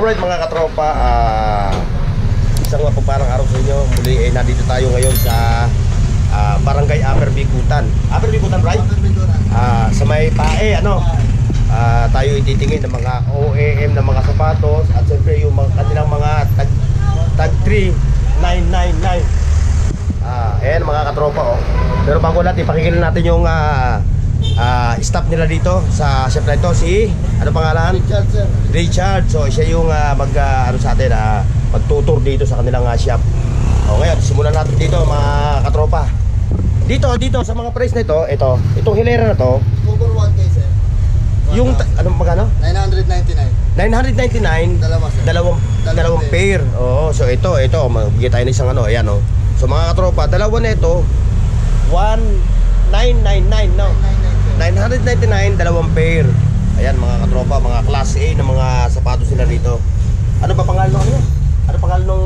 Alright mga katropa, isang mapagpalang araw sa inyo. Muli ay nandito tayo ngayon sa Barangay Upper Bikutan. Upper Bikutan, right? Sa may pae, ano? Tayo ititingin ng mga OEM na mga sapatos at siyempre yung kanilang mga tag 3999. Ayan mga katropa, oh. Pero bago natin, ipakikilala natin yung staff nila dito sa shop na ito. Si, ano pangalan? Richard, sir. Richard. So siya yung ano sa atin, magtutur dito sa kanilang shop. O ngayon, simulan natin dito mga katropa. Dito sa mga price na ito, itong hilera na to, Over 1K, sir. yung anong magkano? 999. 999. Dalawa, sir. Dalawang pair. Oo, so ito, magbigay tayo ng isang ano, ayan oh. So mga katropa, dalawa na ito, 1999, no? 999, dalawang pair. Ayan mga katropa, mga class A na mga sapatos nila dito. Ano ba pangalan nung ano? Ano pangalan nung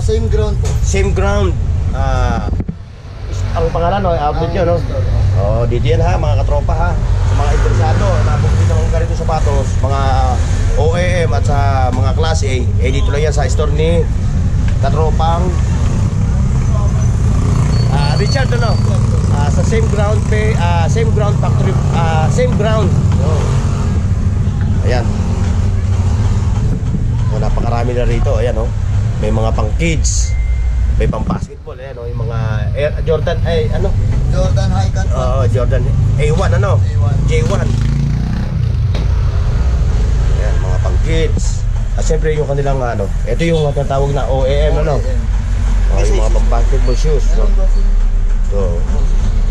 Same ground po. Same Ground? Ang pangalan no, outlet nyo, no? Oh, dito yan ha, mga katropa ha. Sa mga interesado, nabukli ng ganito sapatos, mga OEM at sa mga class A, dito lang yan sa store ni Katropang Richard, ano? Sa Same Ground Same Ground Factory, Same Ground. Ayan. Napakarami na rito. Ayan, oh. May mga pang kids, may pang basketball. Ayan, oh. Yung mga Jordan, ano? Jordan High Cut. Jordan A1, ano? J1. Ayan, mga pang kids. At syempre yung kanilang ano, ito yung tinatawag na OEM, ano? Yung mga pang basketball shoes, no?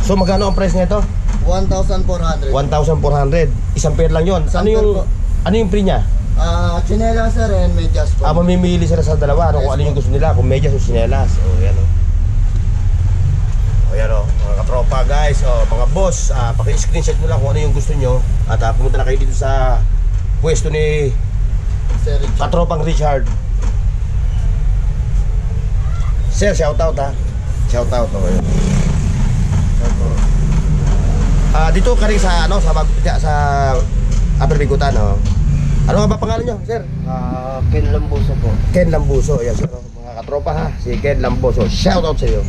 So magkano ang price nito? 1,400. 1,400. Isang pair lang 'yon. Ano yung free niya? Chinelas, sir, and medyas po. Mamimili sila sa dalawa, ano, kung ano yung gusto nila, kung medyas o chinelas. Yan oh. Yan oh, mga katropa guys, mga boss, paki-screenshot mo lang kung ano yung gusto nyo at pumunta na kayo dito sa pwesto ni Sir Richard. Katropang Richard. Sir, shoutout ha. Shoutout oh. Dito ka rin sa ano, sa Upper Bikutan, oh. Ano nga ba pangalan nyo, sir? Ken Lambuso po. Ken Lambuso, yes, sir. Mga katropa ha, si Ken Lambuso. Shoutout sa iyo.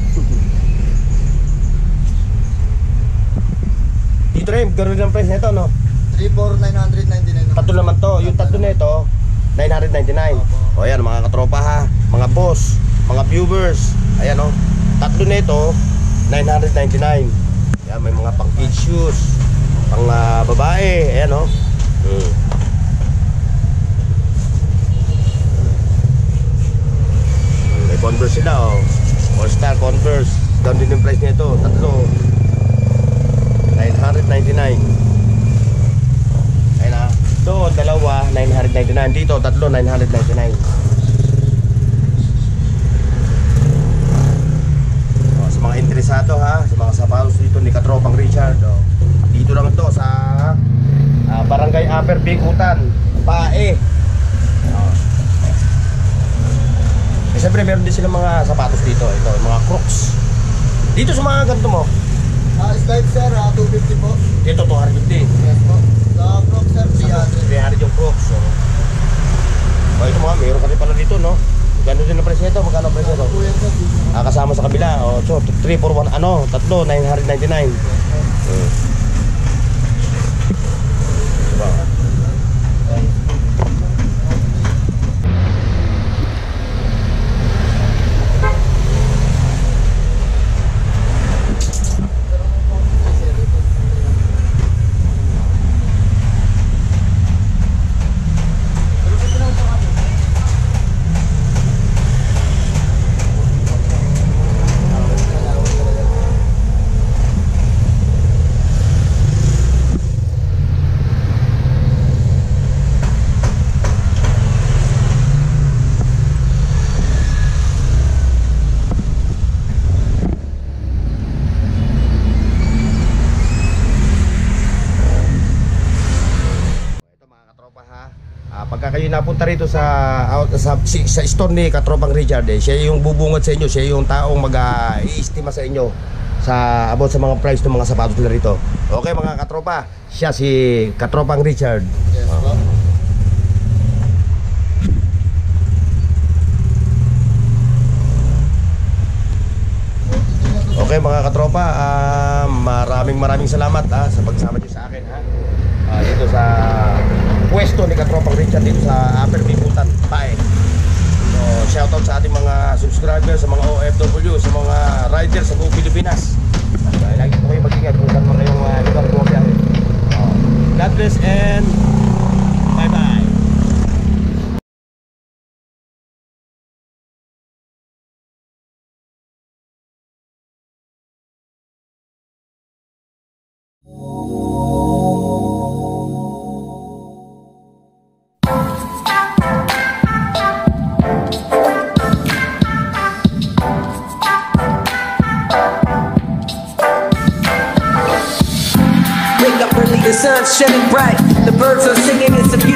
Dito rin, ganoon ang price nito, no? 3,999. Tatlo naman to, yung tatlo na ito 999. O ayan mga katropa ha, mga boss, mga viewers. Ayan o, tatlo na ito 999. Ayan, may mga pang kids shoes, pang babae. Ayan o. May Converse sila o, All Star Converse. Down din yung price nito, tatlo 999. Ayan na, doon dalawa 999, dito tatlo 999. Sa mga interesado ha, sa mga sapatos dito ni Katropang Richard, dito lang to sa Barangay Upper Bikutan, Pae. Siyempre meron din silang mga sapatos dito, ito mga Crocs. Dito sa mga ganito mo, Slide, sir, 250 po. dito 250. Yes po. Sa Crocs, sir, 300. 300 yung Crocs. Ito mga, mayroon ka rin pala dito, no? Gano'n din ang presyo ito? Magkano ang presyo ito? Kasama sa kabila, so 3 for 1, tatlo, 999. Diba? Pagka kayo napunta rito sa store ni Katropang Richard, siya yung bubungad sa inyo, siya yung taong mag-i-estima sa inyo sa about sa mga price ng mga sapatos nila rito. Okay mga katropa, siya si Katropang Richard. Yes, Okay mga katropa, maraming salamat sa pagsama niyo sa akin dito sa pwesto ni Katropang Richard dito sa Upper Bicutan, Pae. So, shoutout sa ating mga subscribers, sa mga OFW, sa mga riders sa buong Pilipinas. Lagi po kayo mag-ingat kung saan man kayong lugar po biyahe. God bless and bye-bye. Wake up early, the sun's shining bright. The birds are singing, it's a beautiful